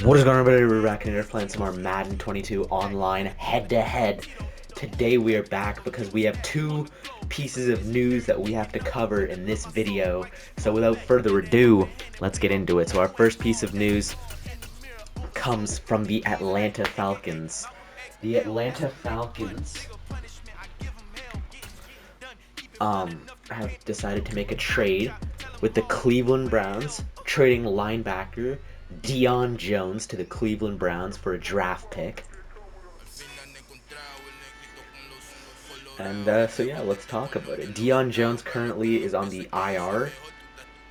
What is going on, everybody? We're back and we're playing some more Madden 22 online head-to-head. Today we are back because we have two pieces of news that we have to cover in this video. So without further ado, let's get into it. So our first piece of news comes from the Atlanta Falcons. The Atlanta Falcons have decided to make a trade with the Cleveland Browns, trading linebacker Deion Jones to the Cleveland Browns for a draft pick. And so yeah, let's talk about it. Deion Jones currently is on the IR,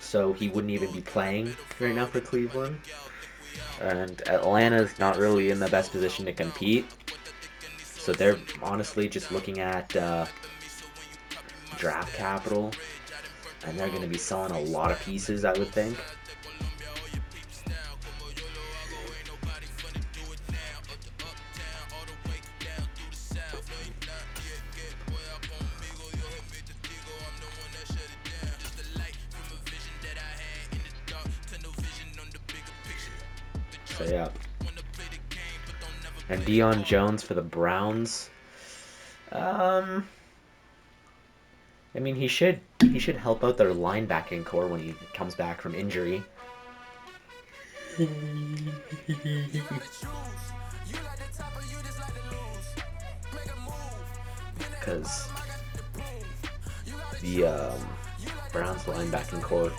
so he wouldn't even be playing right now for Cleveland. And Atlanta's not really in the best position to compete, so they're honestly just looking at draft capital, and they're going to be selling a lot of pieces, I would think. So yeah, and Deion Jones for the Browns. I mean, he should help out their linebacking core when he comes back from injury. Because the Browns linebacking core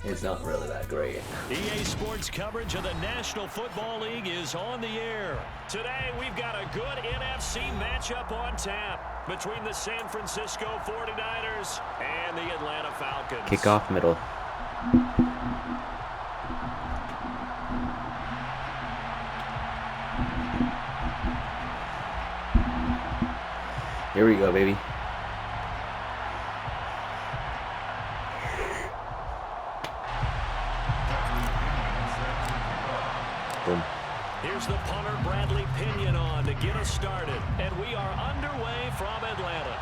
is not really that great. EA Sports coverage of the National Football League is on the air. Today we've got a good NFC matchup on tap between the San Francisco 49ers and the Atlanta Falcons. Kickoff middle. Here we go, baby. Boom. Here's the punter, Bradley Pinion, on to get us started. And we are underway from Atlanta.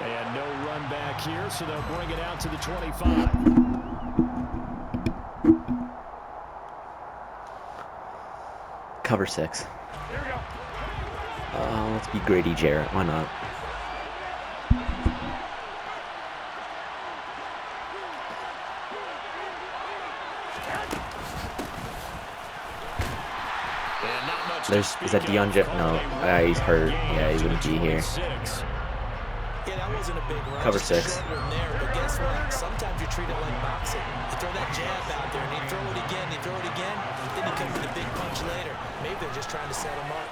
And no run back here, so they'll bring it out to the 25. Cover 6. Let's be Grady Jarrett. Why not? Is that Deion Jones? No, he's hurt. Yeah, he wouldn't be here. Cover 6. But guess what? Sometimes you treat it like boxing. You throw that jab out there, and you throw it again, then you come with a big punch later. Maybe they're just trying to set him up.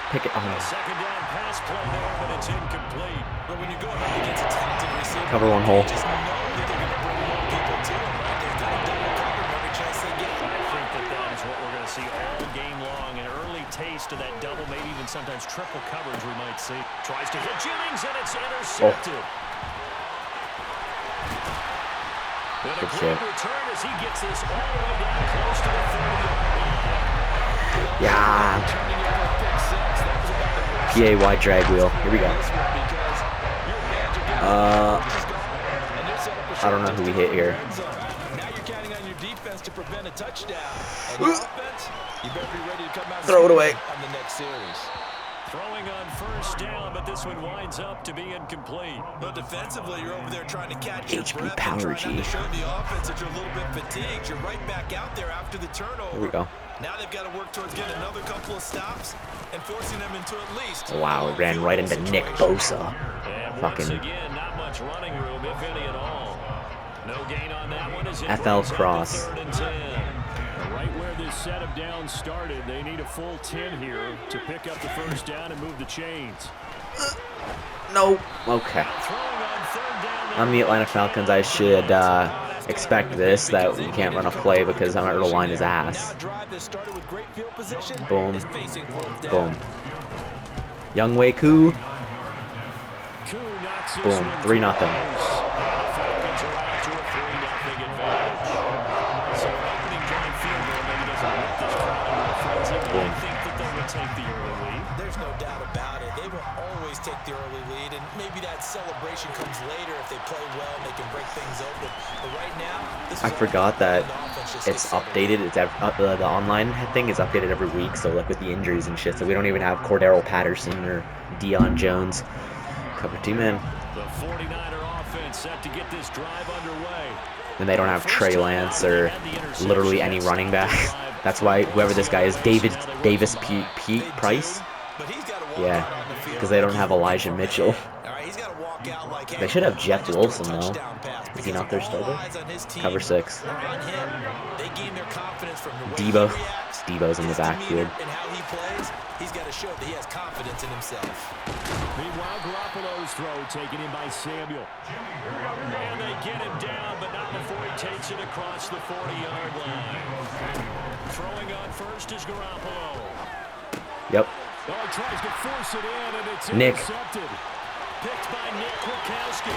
Pick it. Oh. Second down pass play there, but it's incomplete. But when you go up against a talented receiver, Cover one hole. just know that they're going to bring more people to him, right? They've got to double cover him every chance they get. I think that is what we're going to see all game long. An early taste of that double, maybe even sometimes triple coverage we might see. Tries to hit Jennings, and it's intercepted. And a great return as he gets this all the way down close to the 30-yard line. Yeah. PA wide drag wheel. Here we go. I don't know who we hit here. Now you're counting on your defense to prevent a touchdown. And your offense, you better be ready to come out Throw it away. on the next series. Throwing on first down, but this one winds up to be incomplete. But defensively, you're over there trying to catch your HP breath Power and trying G. to show the offense that you're a little bit fatigued. You're right back out there after the turnover. Here we go. Now they've got to work towards getting another couple of stops and forcing them into at least. Wow, ran right into Nick Bosa. And Fucking once again, not much running room, if any at all. No gain on that one as it FL brings up cross. the 3rd and 10. Right where this set of downs started, they need a full 10 here to pick up the first down and move the chains. No. Okay. Throwing on 3rd down. I'm the Atlanta Falcons. I should expect this, that we can't run a play because I'm going to line his ass. Boom. Boom. Young Wei Koo. Boom. 3-0. Boom. Take the early lead. There's no doubt about it. They will always take the early lead, and maybe that celebration comes later if they play well and they can break things open. But right now, this is I all forgot that the offense just it's gets settled updated. It's the online thing is updated every week. So like with the injuries and shit, so we don't even have Cordero Patterson or Deion Jones. Cover 2 man. The 49er offense set to get this drive underway. And they don't have Trey Lance or literally any running back. That's why whoever this guy is, Davis Price. Yeah, because they don't have Elijah Mitchell. They should have Jeff Wilson though. Is he not their starter? Cover 6. Debo's in the backfield. He's got to show that he has confidence in himself. Meanwhile, Garoppolo's throw taken in by Samuel. And they get him down, but not before he takes it across the 40-yard line. Throwing on first is Garoppolo. Yep. Oh, he tries to force it in, and it's intercepted. Picked by Nick Kwiatkowski.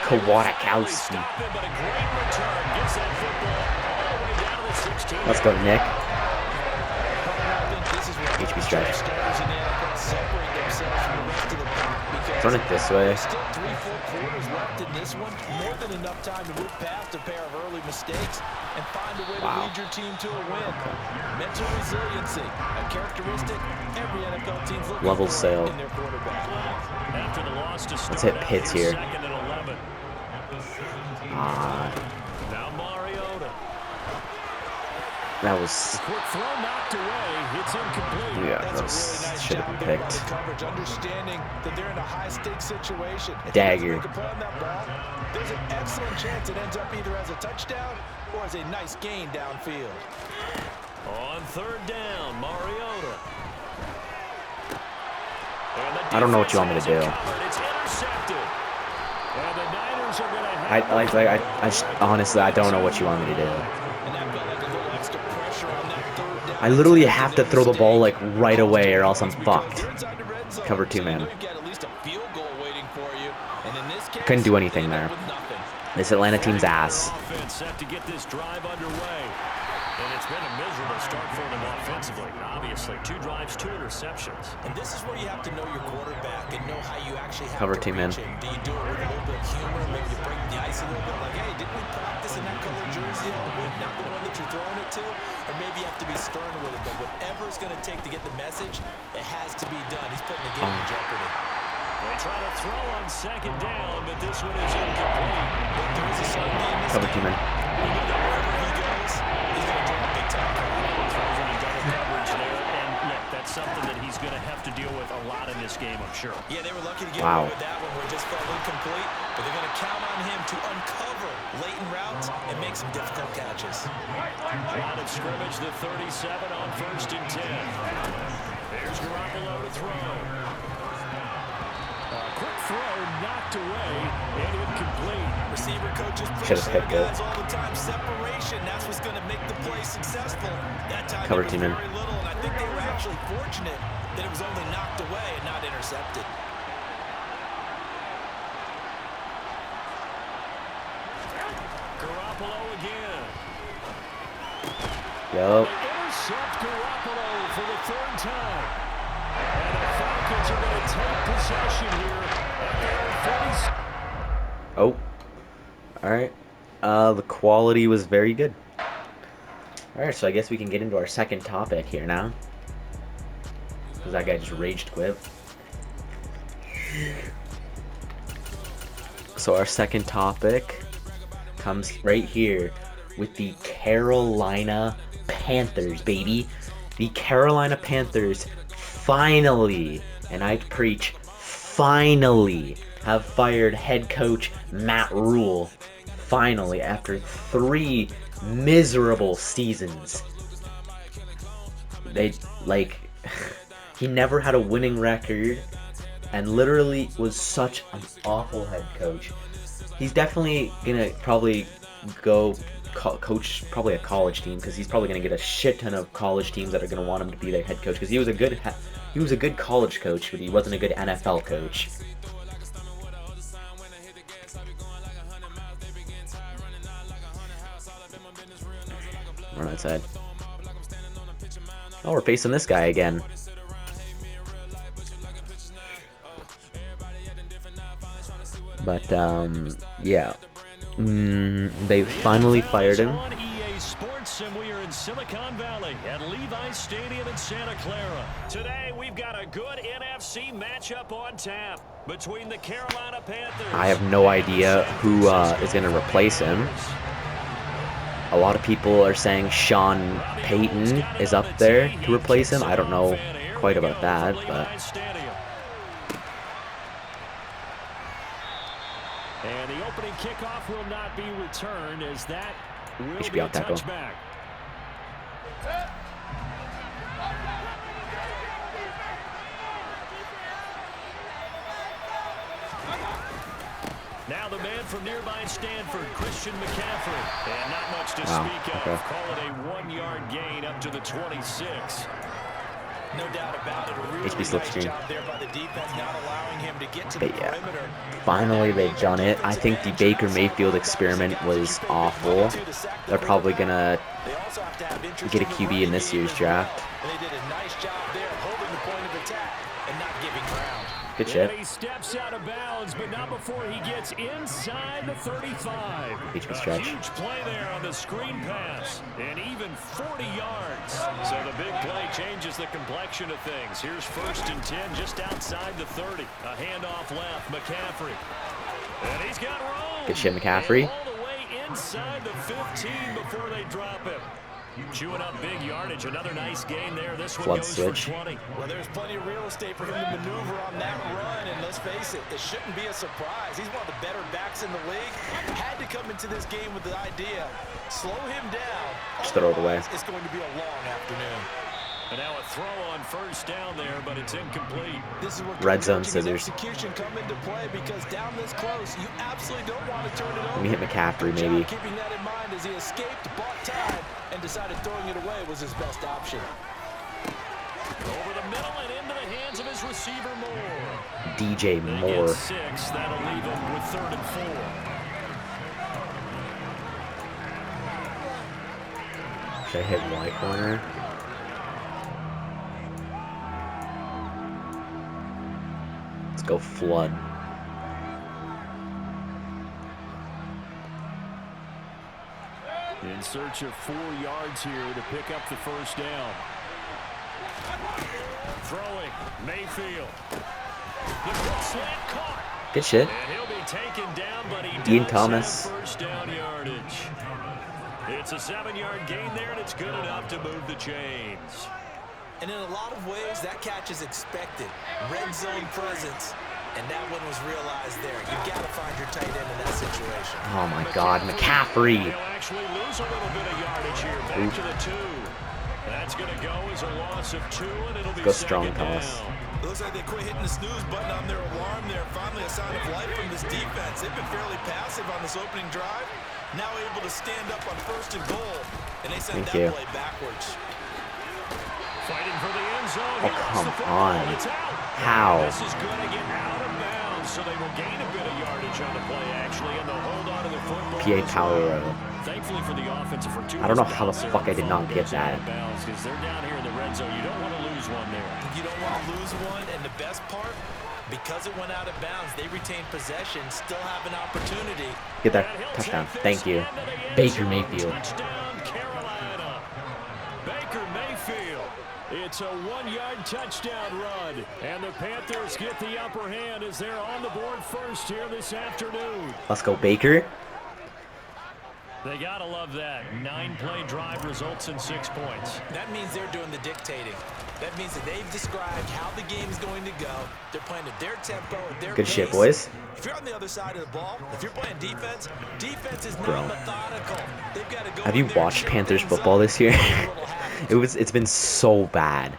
Kwiatkowski. But a great return gets that football all the way down to the 16. Let's go, Nick. HB stretch. Run it this way. Still 3-4 quarters left in this one. More than enough time to move past a pair of early mistakes and find a way to lead your team to a win. Mental resiliency, a characteristic every NFL team's looking Level for sale. in their quarterback. After the loss to Let's hit Pitts here. Second and 11. Now Mariota. That was. Quick throw knocked away. It's incomplete. Yeah, that was, should have been picked. Understanding that they're in a high-stakes situation. Dagger. There's an excellent chance it ends up either as a touchdown or as a nice gain downfield. On third down, Mariota. I don't know what you want me to do. It's intercepted. And the Niners are going to have honestly, I don't know what you want me to do. I literally have to throw the ball like right away or else I'm fucked. Cover 2 man. Couldn't do anything there. This Atlanta team's ass. Set to get this drive underway. And it's been a miserable start for them offensively. Obviously, 2 drives, 2 interceptions. And this is where you have to know your quarterback and know how you actually have cover to 2 man. Do you do it with a little bit of humor? Maybe you break the ice a little bit. Like, hey, didn't we practice in that color jersey all week? Not the one that you're throwing it to? Or maybe you have to be stern with it. But whatever it's going to take to get the message, it has to be done. He's putting the game in jeopardy. They try to throw on second down, but this one is incomplete. But there is a certainty in this Cover 2 man. You know that wherever he goes, he's going to draw a big time crowd. Throws into double coverage there, and look, that's something that he's going to have to deal with a lot in this game, I'm sure. Yeah, they were lucky to get away with that one where it just felt incomplete, but they're going to count on him to uncover latent routes and make some difficult catches. Line of scrimmage, the 37 on first and 10. There's Garoppolo to throw. Quick throw knocked away and incomplete. Receiver coaches should have picked it. all the time. Separation, that's what's going to make the play successful. That time Cover 2 man. very little, and I think they were actually fortunate that it was only knocked away and not intercepted. Garoppolo again. Yup. Intercept Garoppolo for the 3rd time. And the Falcons are going to take possession here at their 40. Oh. Alright. The quality was very good. Alright, so I guess we can get into our second topic here now. Because that guy just raged quit. So our second topic comes right here with the Carolina Panthers, baby. The Carolina Panthers finally, and I preach finally, have fired head coach Matt Rhule. Finally, after 3 miserable seasons. He never had a winning record and literally was such an awful head coach. He's definitely gonna probably go coach probably a college team, because he's probably gonna get a shit ton of college teams that are gonna want him to be their head coach, because he was a good college coach, but he wasn't a good NFL coach. We're outside. Oh, we're facing this guy again. But, yeah. They finally fired him. On EA Sports, and we are in Silicon Valley at Levi's Stadium in Santa Clara. Today, we've got a good NFC matchup on tap between the Carolina Panthers. I have no idea who is going to replace him. A lot of people are saying Sean Payton is up there to replace him. I don't know quite about that, but... And the opening kickoff will not be returned as that will should be be a out tackle. touchback. Now the man from nearby Stanford, Christian McCaffrey. And not much to speak of. Call it a 1-yard gain up to the 26. No doubt about it. A really nice job there by the defense, not allowing him to get to the perimeter. Finally, they've done it. I think the Baker Mayfield experiment was awful. They're probably going to get a QB in this year's draft. And they did a nice job there holding the point of attack and not giving ground. Good shit. He steps out of bounds, but not before he gets inside the 35. HP stretch. A huge play there on the screen pass, and even 40 yards. So the big play changes the complexion of things. Here's 1st and 10 just outside the 30. A handoff left, McCaffrey. And he's got room. Good shit, McCaffrey. All the way inside the 15 before they drop him. Chewing up big yardage. Another nice gain there. This one goes for 20. Well, there's plenty of real estate for him to maneuver on that run, and let's face it shouldn't be a surprise. He's one of the better backs in the league. Had to come into this game with the idea, slow him down. Just throw it away. It's going to be a long afternoon. And now a throw on 1st down there, but it's incomplete. This is where red zone scissors. Execution come into play because down this close, you absolutely don't want to turn it over. Let me hit McCaffrey, maybe. Keeping that in mind as he escaped, bought time, and decided throwing it away was his best option. Over the middle and into the hands of his receiver Moore. DJ Moore. 6, that'll leave him with 3rd and 4. Should I hit Y corner? Let's go flood. In search of 4 yards here to pick up the 1st down. Throwing, Mayfield. The quick slant caught. Good shit. And he'll be taken down, but he Ian does Thomas. have 1st down yardage. It's a 7-yard gain there, and it's good enough to move the chains. And in a lot of ways, that catch is expected. Red zone presence. And that one was realized there. You've got to find your tight end in that situation. Oh my God, McCaffrey. He'll actually lose a little bit of yardage here. Back to the 2. That's going to go as a loss of 2, and it'll be Go strong, down. Thomas. It looks like they quit hitting the snooze button on their alarm there. Finally a sign of life from this defense. They've been fairly passive on this opening drive. Now able to stand up on 1st and goal. And they send that play backwards. Fighting for the end zone. Oh, come on. It's out. How? This is going to get out of bounds, so they will gain a bit of yardage on the play, actually, and they'll hold on to the football. PA power row. Thankfully for the offensive for 2. I don't know how the fuck I did not get that. Because they're down here in the red zone. You don't want to lose one there. You don't want to lose one, and the best part, because it went out of bounds, they retained possession, still have an opportunity. Get that touchdown. Thank you. Baker Mayfield. Touchdown, Carolina. Baker Mayfield. It's a 1-yard touchdown run, and the Panthers get the upper hand as they're on the board first here this afternoon. Let's go, Baker. They gotta love that. 9-play drive results in 6 points. That means they're doing the dictating. That means that they've described how the game's going to go. They're playing at their tempo, at their Good pace. shit, boys. If you're on the other side of the ball, if you're playing defense, defense is not methodical. They've got to go. Have you watched Panthers football this year? It's been so bad.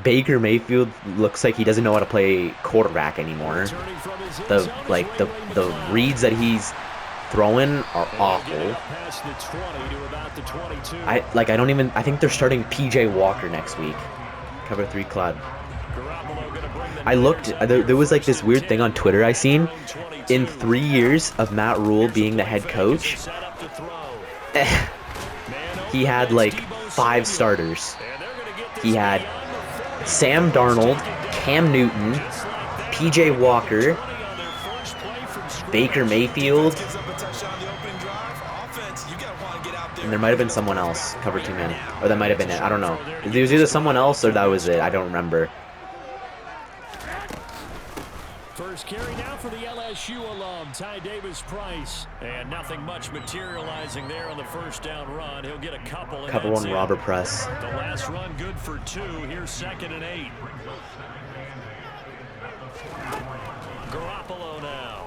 Baker Mayfield looks like he doesn't know how to play quarterback anymore. The reads that he's throwing are awful. I think they're starting PJ Walker next week. Cover 3 Cloud. I looked, there was like this weird thing on Twitter I seen. In 3 years of Matt Rhule being the head coach, he had like 5 starters. He had Sam Darnold, Cam Newton, PJ Walker, Baker Mayfield, And there might have been someone else, cover 2 man. Or that might have been it. I don't know. There was either someone else or that was it. I don't remember. First carry now for the LSU alum, Ty Davis-Price. And nothing much materializing there on the first down run. He'll get a couple. Cover 1 robber press. The last run good for 2. Here's 2nd and 8. Garoppolo now.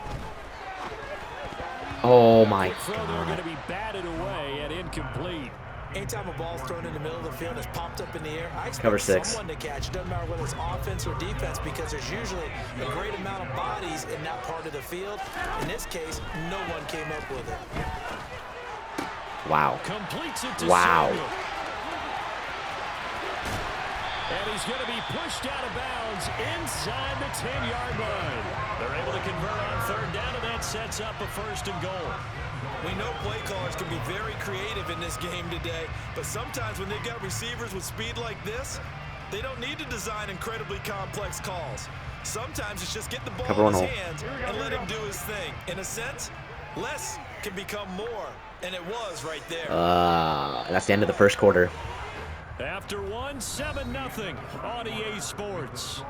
Oh my Throw there going god. to be batted away and incomplete. Anytime a ball's thrown in the middle of the field, it's popped up in the air, I expect Cover 6. someone to catch. It doesn't matter whether it's offense or defense, because there's usually a great amount of bodies in that part of the field. In this case, no one came up with it. Wow. Completes it to Wow. Samuel. And he's going to be pushed out of bounds inside the 10-yard line. They're able to convert on 3rd down, and that sets up a 1st and goal. We know play callers can be very creative in this game today, but sometimes when they've got receivers with speed like this, they don't need to design incredibly complex calls. Sometimes it's just get the ball in his hands and let him do his thing. In a sense, less can become more, and it was right there. That's the end of the first quarter. After 1, 7-0 on EA Sports.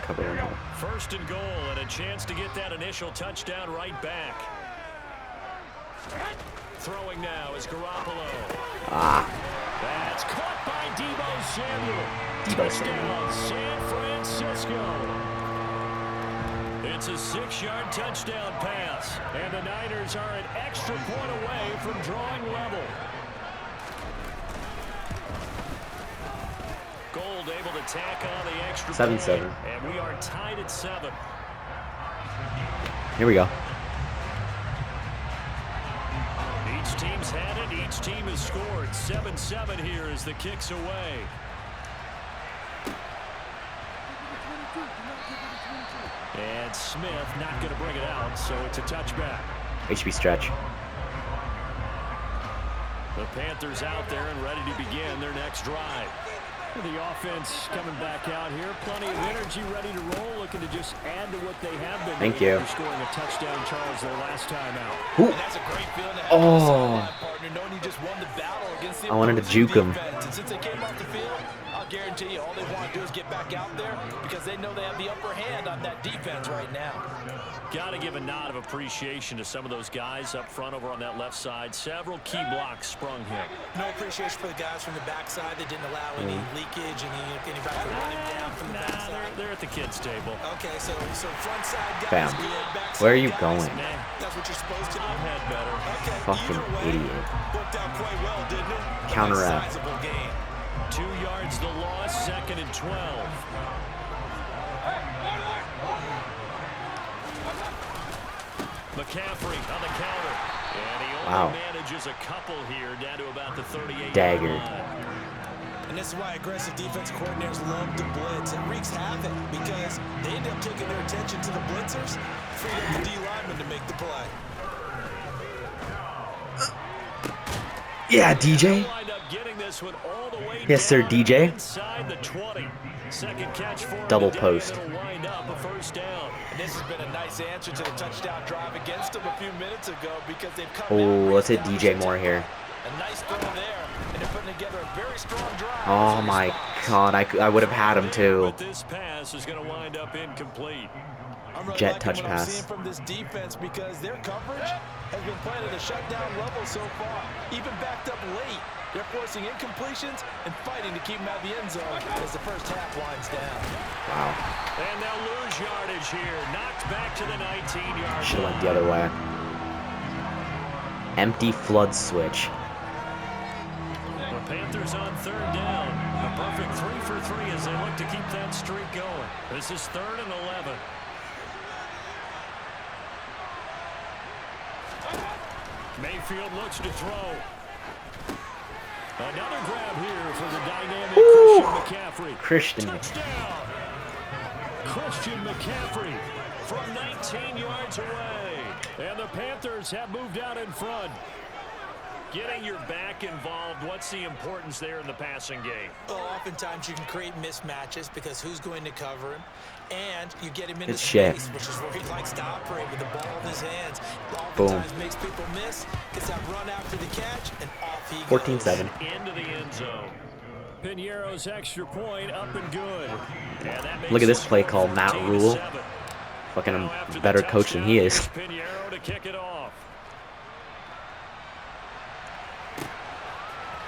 Cover 1. 1st and goal, and a chance to get that initial touchdown right back. Throwing now is Garoppolo. That's caught by Deebo Samuel. Touchdown, San Francisco. It's a 6-yard touchdown pass, and the Niners are an extra point away from drawing level. Gold able to tack on the extra 7-7. point, and we are tied at 7. Here we go. Each team's had it. Each team has scored. 7-7 here as the kick's away. And Smith not going to bring it out, so it's a touchback. HB stretch. The Panthers out there and ready to begin their next drive. The offense coming back out here. Plenty of energy, ready to roll, looking to just add to what they have been. Thank you. Scoring a touchdown, Charles, their last time out. And that's a great feeling to have that partner, knowing you just won the battle against the I wanted to juke him. And since they came off the field, I'll guarantee you all they want to do is get back out there because they know they have the upper hand on that defense right now. Got to give a nod of appreciation to some of those guys up front over on that left side. Several key blocks sprung here. No appreciation for the guys from the backside that didn't allow any leakage and anybody to run him down from the backside. They're at the kids' table. Okay, so front side guys Bam. good, backside Where are you guys, going? That's what you're supposed to do. I've had better. Okay, Fucking either way, idiot. worked out quite well, didn't it? Counteract. Sizable gain. 2 yards the loss, 2nd and 12. McCaffrey on the counter. And he only manages a couple here down to about the 38-yard Dagger. line. And this is why aggressive defense coordinators love to blitz. It wreaks havoc because they end up taking their attention to the blitzers, freeing up the D lineman to make the play. Yeah, DJ. Yes, sir, DJ. Second catch for Double post. It'll wind up a 1st down. And this has been a nice answer to the touchdown drive against them a few minutes ago because they've come Oh, out let's hit down DJ to more the here. top. A nice throw there, and they're putting together a very strong drive. Oh my god, I would have had him too. But this pass is going to wind up incomplete. I'm really Jet liking touch what I'm pass. seeing from this defense because their coverage has been playing at a shutdown level so far. Even backed up late, they're forcing incompletions and fighting to keep them out of the end zone as the first half winds down. Wow. And they'll lose yardage here. Knocked back to the 19-yard Should have line. went the other way. Empty flood switch. The Panthers on 3rd down. A perfect 3 for 3 as they look to keep that streak going. This is 3rd and 11. Mayfield looks to throw. Another grab here for the dynamic Christian McCaffrey. Touchdown! Christian McCaffrey from 19 yards away. And the Panthers have moved out in front. Getting your back involved, what's the importance there in the passing game? Well, oftentimes you can create mismatches because who's going to cover him, and you get him into shit. space, which is where he likes to operate with the ball in his hands. Boom. Oftentimes makes people miss, gets that run after the catch, and off he 14-7. Into the end zone. Piñeiro's extra point up and good. And that makes Look at this play call, Matt Rhule. 14-7. Fucking Now a after the better coach than he touchdown, is. here's Piñeiro to kick it off.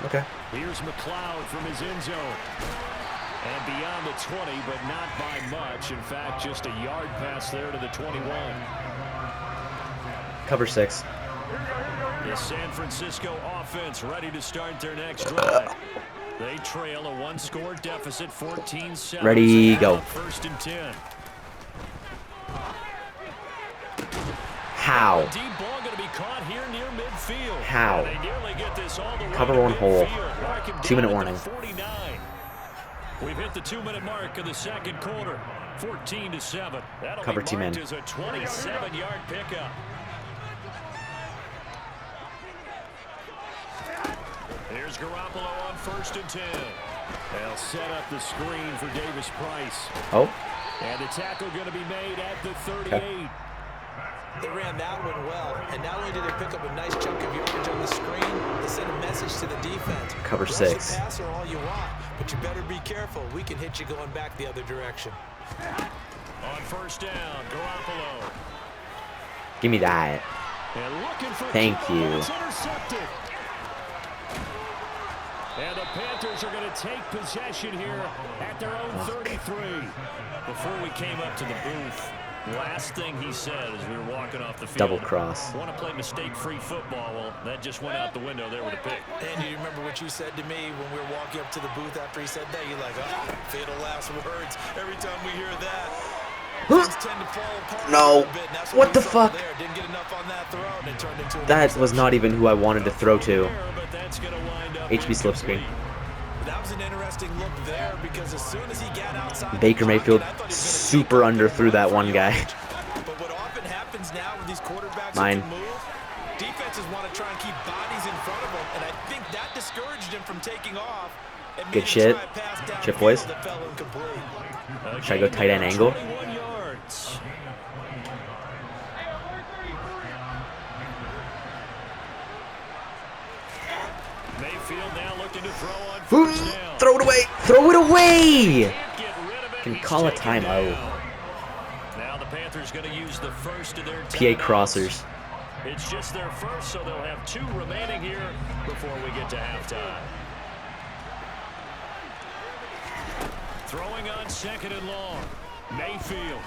Okay. Here's McLeod from his end zone. And beyond the 20, but not by much. In fact, just a yard pass there to the 21. Cover 6. The San Francisco offense ready to start their next drive. They trail a one-score deficit, 14-7. Ready, go. First and 10. How? Deep ball going to be caught here near midfield. How? They nearly get this all the way Cover to one hole. midfield. Mark him 2-minute down at warning. the 49. We've hit the 2-minute mark of the second quarter. 14-7. That'll Cover be 2 men. marked as a 27-yard pickup. Here's Garoppolo on first and 10. They'll set up the screen for Davis Price. Oh. And the tackle going to be made at the 38. Okay. They ran that one well, and not only did they pick up a nice chunk of yardage on the screen, they sent a message to the defense. Cover Rush 6. the passer all you want, but you better be careful. We can hit you going back the other direction. On first down, Garoppolo. Give me that. And looking for Thank trouble, you. but it's intercepted. And the Panthers are going to take possession here at their own 33. Before we came up to the booth, last thing he said as we were walking off the field. Double cross. Want to play mistake-free football. Well, that just went out the window there with a pick. And you remember what you said to me when we were walking up to the booth after he said that? You're like, oh, fatal last words. Every time we hear that, things tend to fall apart No. a little bit. And that's What we the saw fuck? there. Didn't get enough on that throw, and it turned into an That was not even who I wanted to throw to. But that's going to wind up HB slip screen. That was an interesting look there because as soon as he got outside Baker the pocket, Mayfield I thought he was gonna super take under off through that for one guy. yardage. But what often happens now with these quarterbacks Mine. who can move, defenses want to try and keep bodies in front of them, and I think that discouraged him from taking off. And Good made him shit. try a pass downfield Chip boys. that fell incomplete. Should I go tight end angle? 21 yards. Mayfield now looking to throw on first down. Throw it away! Throw it away! Can't get rid of it. Can He's call a taken timeout. down. Now the Panthers going to use the first of their PA timeouts. crossers. It's just their first, so they'll have 2 remaining here before we get to halftime. Throwing on second and long. Mayfield.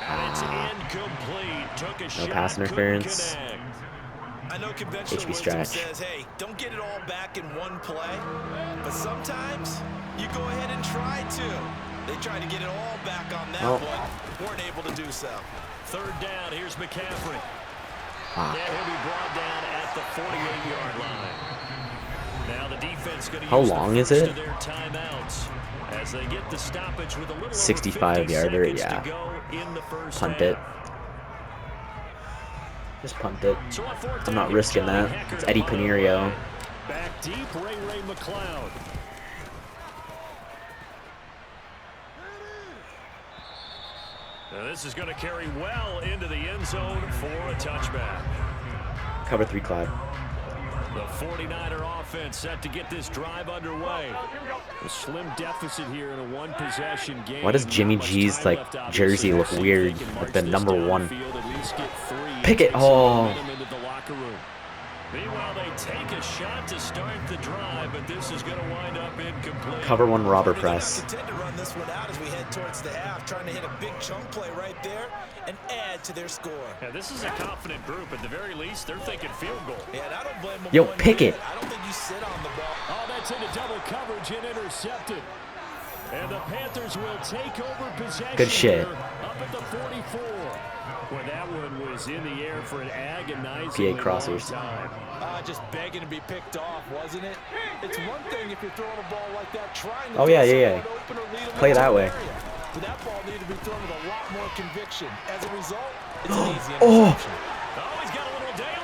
And it's incomplete. Took a shot, pass couldn't interference. connect. I know conventional HB wisdom stretch. says, hey, don't get it all back in one play, but sometimes you go ahead and try to. They tried to get it all back on that one, weren't able to do so. Third down, here's McCaffrey. Ah. And he'll be brought down at the 48-yard line. Now the defense going to How use long the is first it? of their timeouts as they get the stoppage with a little 65-yarder, over 50 yeah. seconds to go in the first Punt half. it. Just punt it. So on fourth I'm down, not here's risking Johnny that. Hecker It's to Eddie follow Piñeiro. away. Back deep, Ray McLeod. Now this is going to carry well into the end zone for a touchback. Cover 3 Cloud. The 49er offense set to get this drive underway. A slim deficit here in a one-possession game. Why does Jimmy Not much G's time like left, obviously. jersey look See if weird they can with march the this number 1? downfield, at least get 3 and Pick it. take some Oh. momentum into the locker room. Meanwhile, they take a shot to start the drive, but this is going to wind up incomplete. Cover 1 robber They're gonna press. Intend to run this one out as we head towards the half, trying to hit a big chunk play right there and add to their score. Yeah, this is a confident group. At the very least, they're thinking field goal. Yeah, and I don't blame them. Yo, one pick bit. it. I don't think you sit on the ball. Oh, that's into double coverage and intercepted. And the Panthers will take over possession. Good shit. Here, up at the 44. Well, that one was in the air for an agonizing PA crossers. time. Just begging to be picked off, wasn't it? It's one thing if you're throwing a ball like that, trying to Oh, yeah, get yeah, someone open or lead them Play it into that an way. area. So that ball needed to be thrown with a lot more conviction. As a result, it's an easy Oh. interception. Oh, he's got a little dance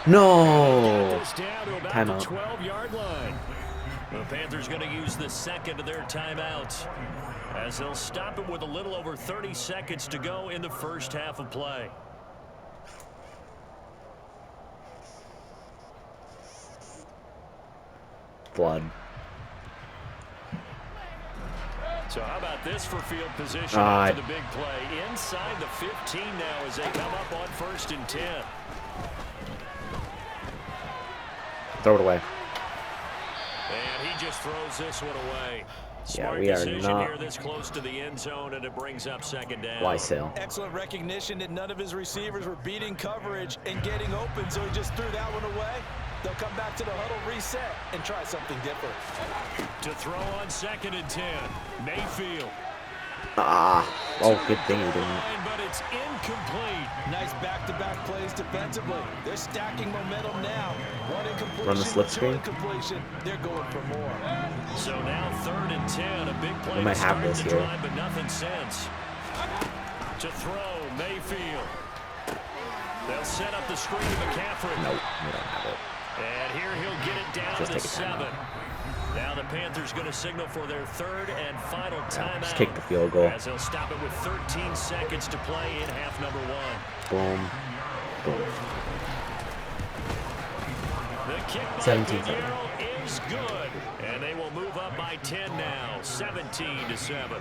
No. This down to about Timeout. the 12-yard line. The Panthers going to use the second of their timeouts as they'll stop it with a little over 30 seconds to go in the first half of play. Blood. So how about this for field position after the big play? Inside the 15 now as they come up on 1st and 10. Throw it away. And he just throws this one away. Yeah, we are not. Here this close to the end zone, and it brings up 2nd down. Why sell? Excellent recognition that none of his receivers were beating coverage and getting open, so he just threw that one away. They'll come back to the huddle, reset, and try something different. To throw on 2nd and 10, Mayfield. Oh, good thing he didn't. But it's incomplete. Nice back-to-back plays defensively. They're stacking momentum now. One incompletion, Run the slip screen. incompletion. They're going for more. So now 3rd and 10, a big play. We might have this here. Drive, but nothing since. To throw, Mayfield. They'll set up the screen to McCaffrey. Nope, we don't have it. And here he'll get it down Just to take a 7. Now the Panthers going to signal for their 3rd and final timeout. Just kick the field goal. As they'll stop it with 13 seconds to play in half number 1. Boom. Boom. The kick by 17-7 is good. And they will move up by 10 now, 17-7.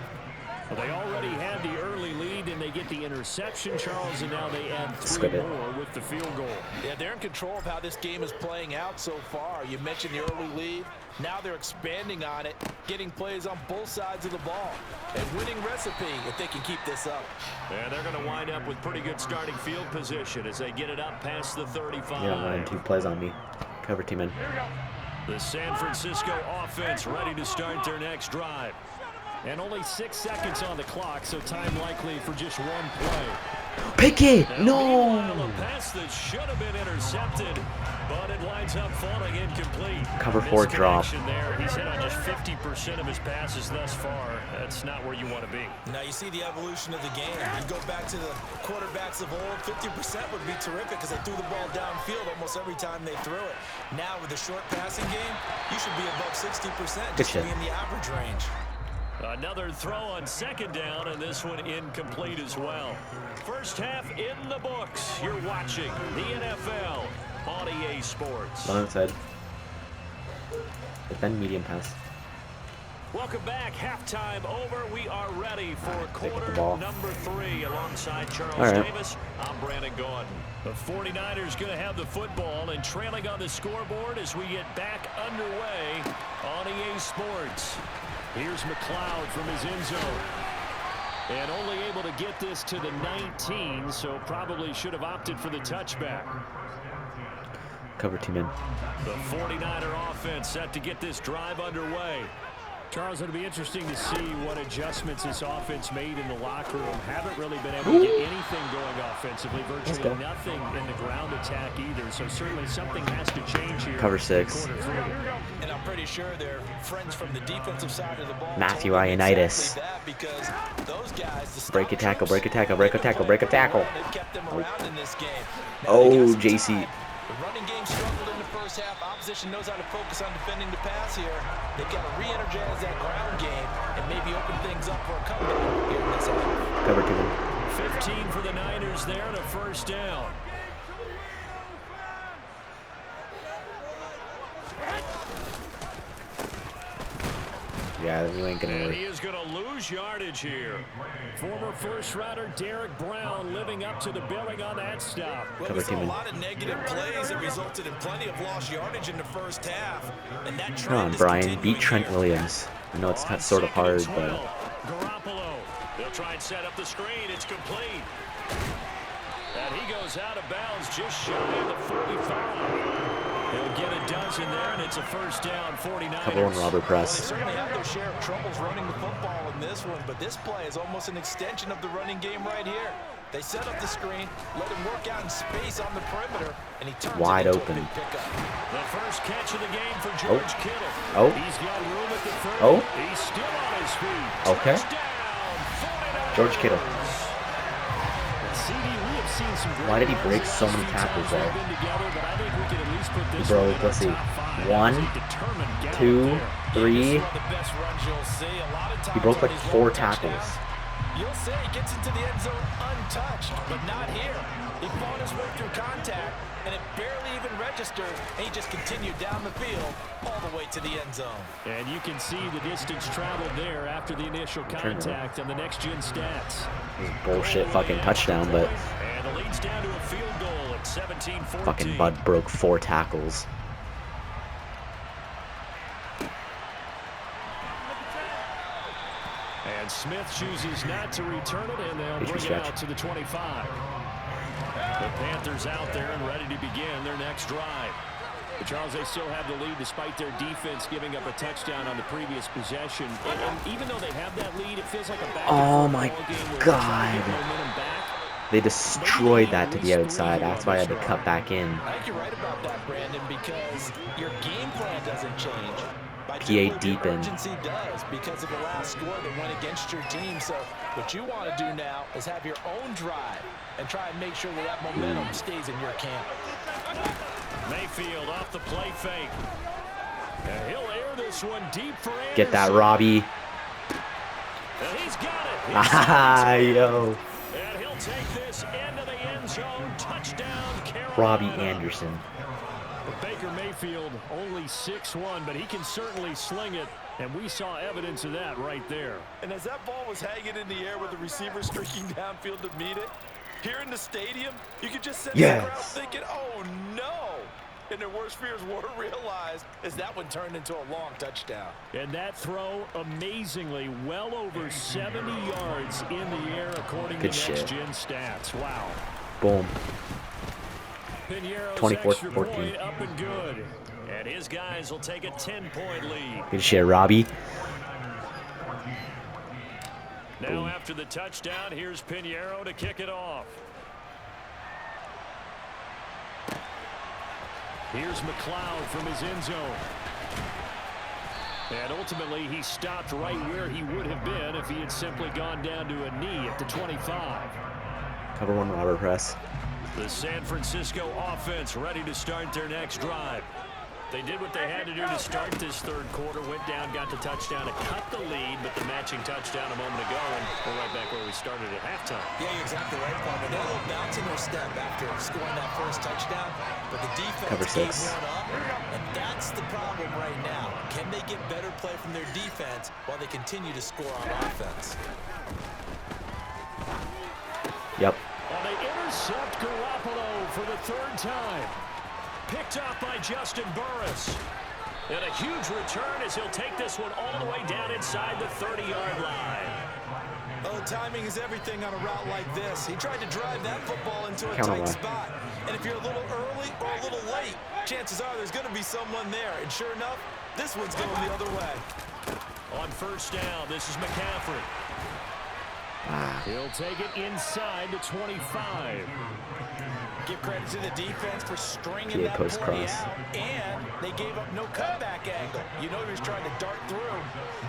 Well, they already had the early lead, and they get the interception, Charles, and now they add 3 more with the field goal. Yeah, they're in control of how this game is playing out so far. You mentioned the early lead. Now they're expanding on it, getting plays on both sides of the ball. A winning recipe if they can keep this up. And they're going to wind up with pretty good starting field position as they get it up past the 35. Yeah, running 2 plays on me. Cover team in. The San Francisco offense ready to start their next drive. And only 6 seconds on the clock, so time likely for just 1 play. Pick it! And No! a pass that should have been intercepted, but it winds up falling incomplete. Cover 4 drop. There. He's hit on just 50% of his passes thus far. That's not where you want to be. Now you see the evolution of the game. You go back to the quarterbacks of old, 50% would be terrific because they threw the ball downfield almost every time they threw it. Now with the short passing game, you should be above 60% just to be in the average range. Another throw on 2nd down, and this one incomplete as well. First half in the books. You're watching the NFL on EA Sports. One inside. Defend medium pass. Welcome back. Halftime over. We are ready for quarter number 3 alongside Charles Davis. I'm Brandon Gordon. The 49ers going to have the football and trailing on the scoreboard as we get back underway on EA Sports. Here's McLeod from his end zone. And only able to get this to the 19, so probably should have opted for the touchback. Cover team in. The 49er offense set to get this drive underway. Charles, it'll be interesting to see what adjustments this offense made in the locker room. Haven't really been able to get anything going offensively. Virtually nothing in the ground attack either. So certainly something has to change here. Cover 6. And I'm pretty sure they're friends from the defensive side of the ball. Matthew Ioannidis. Because those guys, break a tackle, break a tackle, break a tackle, break a tackle. Kept them around in this game. Oh, JC. The running game struggled in the first half. Opposition knows how to focus on defending the pass here. They've got to re-energize that ground game and maybe open things up for a comeback here in this half. Cover 2. 15 for the Niners there and a first down. Yeah, you ain't gonna And work. he is going to lose yardage here. Former first-rounder Derek Brown living up to the billing on that stop. Well, we saw a lot of negative plays that resulted in plenty of lost yardage in the first half. And that Come on, Brian. Beat Trent Williams. I know it's sort of hard, but... Garoppolo. They'll try and set up the screen. It's complete. And he goes out of bounds just shy of the 45. He'll get a dozen there, and it's a first down, 49ers. Couple on Robert Press. They certainly have their share of troubles running the football in this one, but this play is almost an extension of the running game right here. They set up the screen, let him work out in space on the perimeter, and he turns wide it into open. a big pickup. The first catch of the game for George Kittle. Oh. He's got room at the 30. Oh. He's still on his feet. Okay. Touchdown, 49ers. George Kittle. CD, we have Why did he break so many tackles there? He broke, let's see, 1, 2, 3. He broke like 4 tackles. You'll say he gets into the end zone untouched, but not here. He fought his way through contact, and it barely even registered, and he just continued down the field all the way to the end zone. And you can see the distance traveled there after the initial contact on the next-gen stats. This is bullshit fucking touchdown, but And it leads down to a field goal at 17-14. fucking Bud broke 4 tackles. And Smith chooses not to return it, and they'll bring it out to the 25. The Panthers out there and ready to begin their next drive. But Charles, they still have the lead despite their defense giving up a touchdown on the previous possession. And even though they have that lead, it feels like a back Oh my god. They destroyed that to the outside. That's why I had to cut back in. I think you're right about that, Brandon, because your game plan doesn't change. PA deep in. Urgency does because of the last score that went against your team. So what you want to do now is have your own drive and try and make sure that that momentum stays in your camp. Mayfield off the play fake. And he'll air this one deep for Anderson. Get that, Robbie. And he's got it. Ah, yo. And he'll take this into the end zone. Touchdown, Carolina. Robbie Anderson. Baker Mayfield only 6'1", but he can certainly sling it, and we saw evidence of that right there. And as that ball was hanging in the air with the receiver streaking downfield to meet it, here in the stadium, you could just sense the crowd thinking, oh no! And their worst fears were realized as that one turned into a long touchdown. And that throw, amazingly, well over 70 yards in the air according to next-gen stats. Wow. Boom. 24-14. Up and good. And his guys will take a 10-point lead. Good shit, Robbie. Now after the touchdown, here's Pinheiro to kick it off. Here's McLeod from his end zone. And ultimately, he stopped right where he would have been if he had simply gone down to a knee at the 25. Cover 1 robber press. The San Francisco offense ready to start their next drive. They did what they had to do to start this third quarter, went down, got the touchdown to cut the lead, but the matching touchdown a moment ago, and we're right back where we started at halftime. Yeah, you're exactly right, Paul. But they're a little bouncing their step after scoring that first touchdown, but the defense gave one up, and that's the problem right now. Can they get better play from their defense while they continue to score on offense? Yep. And they intercept Garoppolo for the third time. Picked off by Justin Burris. And a huge return as he'll take this one all the way down inside the 30-yard line. Oh, timing is everything on a route like this. He tried to drive that football into a tight spot. And if you're a little early or a little late, chances are there's going to be someone there. And sure enough, this one's going the other way. On first down, this is McCaffrey. He'll take it inside the 25. Give credit to the defense for stringing that play out, and they gave up no cutback angle. You know he was trying to dart through.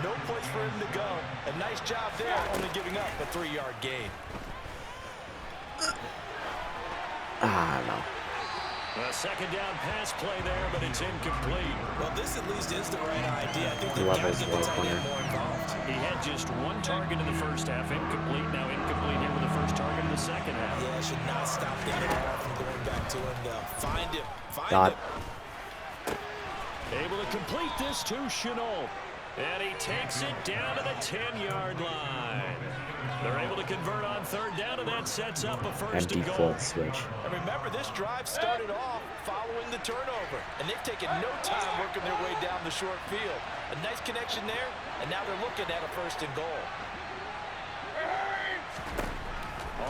No place for him to go. A nice job there, only giving up a 3-yard gain. I don't know. A second down pass play there, but it's incomplete. Well, this at least is the right idea. I think they've got to get the tight end more involved. He had just one target in the first half, incomplete. Now incomplete here with the first target in the second half. Yeah, should not stop the other ball from going back to him. Find him. Find him. Able to complete this to Chenault. And he takes it down to the 10-yard line. They're able to convert on third down, and that sets up a first and goal. Switch. And remember, this drive started off following the turnover, and they've taken no time working their way down the short field. A nice connection there, and now they're looking at a first and goal.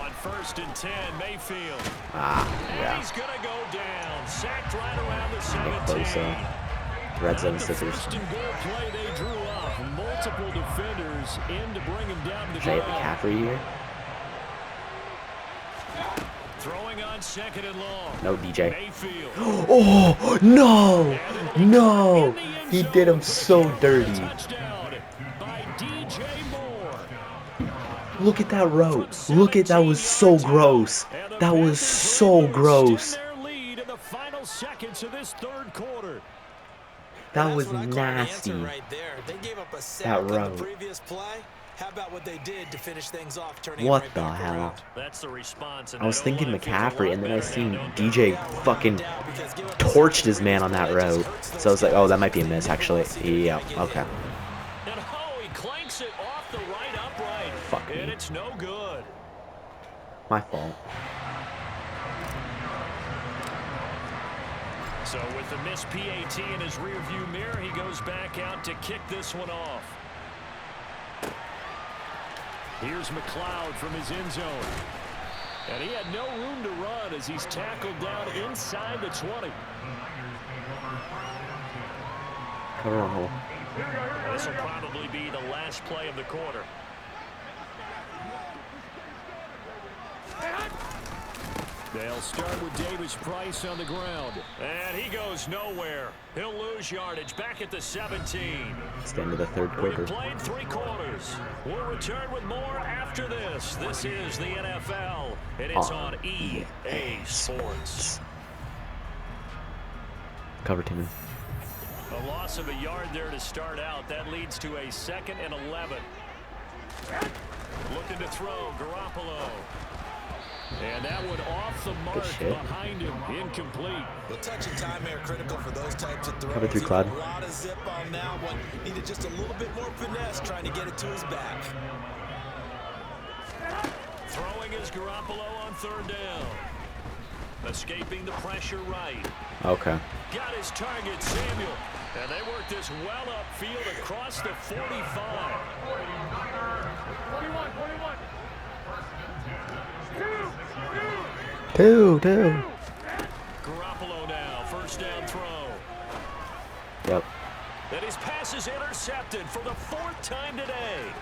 On first and 10, Mayfield. And he's going to go down. Sacked right around the 17. Red zone scissors. First and goal play they drew up. Multiple defenders in to bring him down to the ground. McCaffrey here. Throwing on second and long. No, DJ. Mayfield. Oh, no. No. He did him so dirty. By DJ Moore. Look at that route. Look at that was so gross. And That was so gross. That was nasty. Right there. They gave up a sack That on the route. previous play. How about what they did to finish things off, turning What it right the back hell? around? That's the response. I was thinking McCaffrey, and then I seen DJ fucking torched his man on that route. So I was like, oh, that might be a miss, actually. Yeah, okay. And oh, he clanks it off the right upright. Fuck me. And it's no good. My fault. So with the missed PAT in his rearview mirror, he goes back out to kick this one off. Here's McLeod from his end zone. And he had no room to run as he's tackled down inside the 20. Cover on hole. This will probably be the last play of the quarter. They'll start with Davis Price on the ground. And he goes nowhere. He'll lose yardage back at the 17. It's the end of the third quarter. We've played 3 quarters. We'll return with more after this. This is the NFL, and it's on EA Sports. Cover team. A loss of a yard there to start out. That leads to a 2nd and 11. Looking to throw, Garoppolo. And that one off the mark behind him, incomplete. Well, touch and time are critical for those types of throws. Cover 3, Cloud. A lot of zip on that one. Needed just a little bit more finesse trying to get it to his back. Throwing is Garoppolo on 3rd down. Escaping the pressure right. Okay. Got his target, Samuel. And they work this well upfield across the 45. 41. 2. Garoppolo now, 1st down throw. Yep. And his pass is intercepted for the 4th time today.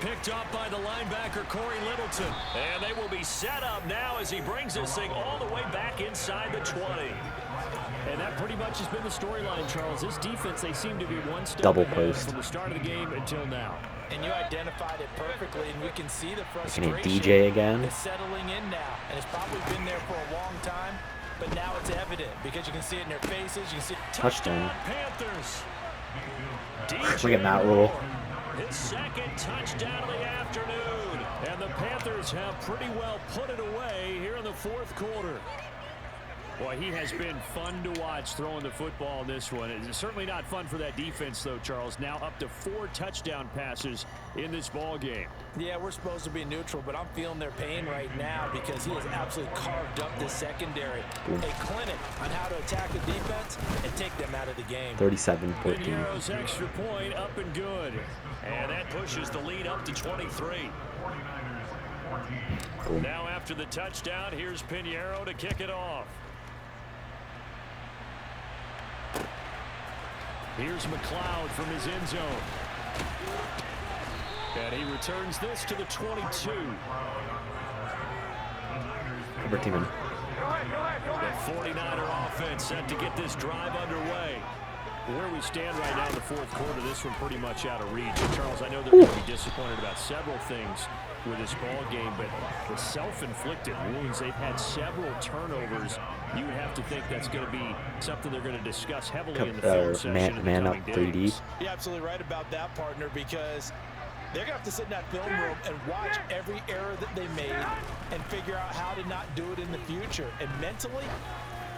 Picked up by the linebacker, Corey Littleton. And they will be set up now as he brings this thing all the way back inside the 20. And that pretty much has been the storyline, Charles. This defense, they seem to be one step Double ahead post. from the start of the game until now. And you identified it perfectly, and we can see the Looking frustration. at DJ again. Is settling in now, and it's probably been there for a long time, but now it's evident because you can see it in their faces. You can see Touchdown. Panthers. Look at Matt Rhule. His 2nd touchdown of the afternoon. And the Panthers have pretty well put it away here in the 4th quarter. Boy, he has been fun to watch throwing the football in this one. It's certainly not fun for that defense, though, Charles. Now up to 4 touchdown passes in this ball game. Yeah, we're supposed to be neutral, but I'm feeling their pain right now because he has absolutely carved up the secondary. A clinic on how to attack the defense and take them out of the game. 37-14. Pinheiro's extra point up and good. And that pushes the lead up to 23. Cool. Now after the touchdown, here's Pinheiro to kick it off. Here's McLeod from his end zone. And he returns this to the 22. Cover team in. The 49er offense set to get this drive underway. Where we stand right now in the 4th quarter, this one pretty much out of reach. And Charles, I know they're going to be disappointed about several things with this ball game, but the self-inflicted wounds, they've had several turnovers. You would have to think that's going to be something they're going to discuss heavily in the film session in the man up coming 3D. days. You're absolutely right about that, partner, because they're going to have to sit in that film room and watch every error that they made and figure out how to not do it in the future. And mentally,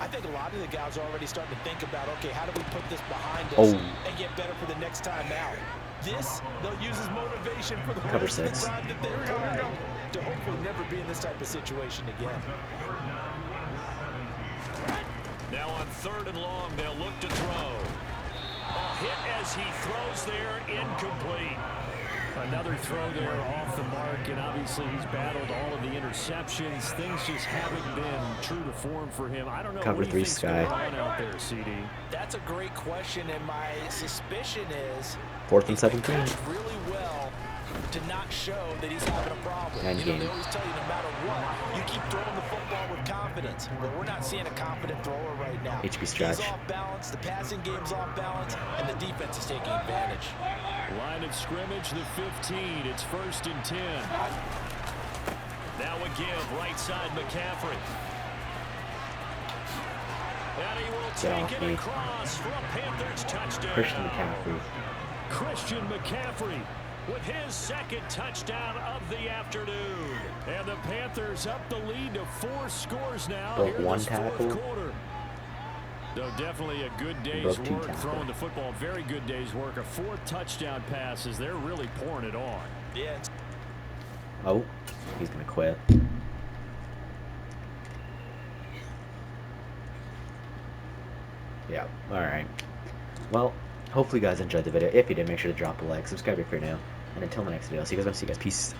I think a lot of the guys are already starting to think about, okay, how do we put this behind us and get better for the next time out? This, they'll use as motivation for the rest of the time that they're going to hopefully never be in this type of situation again. Now on 3rd and long, they'll look to throw. A hit as he throws there, incomplete. Another throw there off the mark, and obviously he's battled all of the interceptions. Things just haven't been true to form for him. I don't know Cover what 3 he thinks Sky. going on out there, CD. That's a great question, and my suspicion is 4th and 17. coached really well to not show that he's having a problem. They always tell you no matter what, you keep throwing the football with confidence. But we're not seeing a confident thrower right now. HB stretch. He's off balance, the passing game's off balance, and the defense is taking advantage. Line of scrimmage, the 15. It's 1st and 10. Now a give right side McCaffrey. And he will take it across for a Panthers touchdown. Christian McCaffrey. Christian McCaffrey with his second touchdown of the afternoon. And the Panthers up the lead to 4 scores now Broke here in one this tackle. fourth quarter. So definitely a good day's work throwing the football. Very good day's work. A 4th touchdown pass as they're really pouring it on. Yeah. Oh, he's going to quit. Yeah, alright. Well, hopefully you guys enjoyed the video. If you did, make sure to drop a like, subscribe if you're new. And until the next video, I'll see you guys. Peace.